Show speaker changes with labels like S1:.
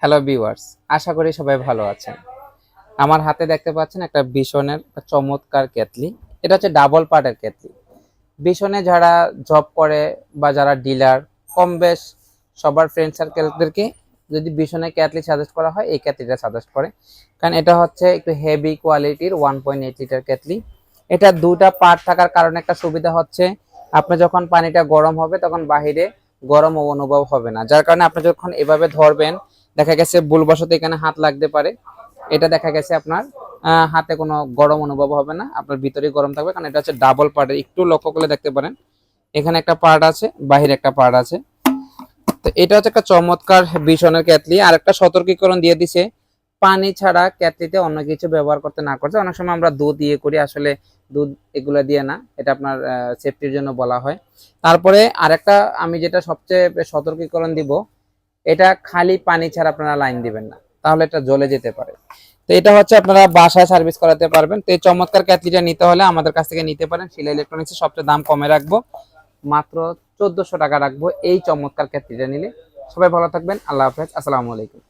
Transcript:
S1: Hello viewers, আশা করি সবাই ভালো আছেন। আমার হাতে দেখতে পাচ্ছেন একটা বিশনের চমৎকার কেতলি। এটা হচ্ছে ডাবল পার্টের কেতলি। বিশনে যারা জব করে বা যারা ডিলার, কম বেশ সবার ফ্রেন্ড সার্কেলদেরকে যদি বিশনের কেতলি সাজেস্ট করা হয়, এই কেতলিটা সাজেস্ট করে। কারণ এটা হচ্ছে একটু হেভি কোয়ালিটির 1.8 লিটার কেতলি। এটা দুটা পার্ট থাকার কারণে একটা সুবিধা হচ্ছে, আপনি যখন পানিটা গরম হবে তখন বাহিরে গরম অনুভব হবে না, যার কারণে আপনি যখন এভাবে ধরবেন দেখা গেছে ভুলবশত এখানে হাত লাগতে পারে। এটা দেখা গেছে আপনার হাতে কোনো গরম অনুভব হবে না, আপনার ভিতরে গরম থাকবে, কারণ এটা হচ্ছে ডাবল পার্টের। একটু লক্ষ্য করলে দেখতে পারেন এখানে একটা পার্ট আছে, বাহিরে একটা পার্ট আছে। তো এটা হচ্ছে একটা চমৎকার ভীষণের কেতলি। আর একটা সতর্কীকরণ দিয়ে দিছে, পানি ছাড়া কেতলিতে অন্য কিছু ব্যবহার করতে না করছে। অনেক সময় আমরা দুধ ইয়ে করি, আসলে দুধ এগুলো দিয়ে না, এটা আপনার সেফটির জন্য বলা হয়। তারপরে আরেকটা আমি যেটা সবচেয়ে সতর্কীকরণ দিব, এটা খালি পানি ছাড়া আপনারা লাইন দিবেন না, তাহলে এটা জ্বলে যেতে পারে। তো এটা হচ্ছে আপনারা বাসায় সার্ভিস করাতে পারবেন। তো এই চমৎকার কেটলিটা নিতে হলে আমাদের কাছ থেকে নিতে পারেন। শিলা ইলেকট্রনিক্সের সবচেয়ে দাম কমে রাখবো, মাত্র 1400 টাকা রাখবো এই চমৎকার কেটলিটা নিলে। সবাই ভালো থাকবেন, আল্লাহ হাফেজ, আসসালামু আলাইকুম।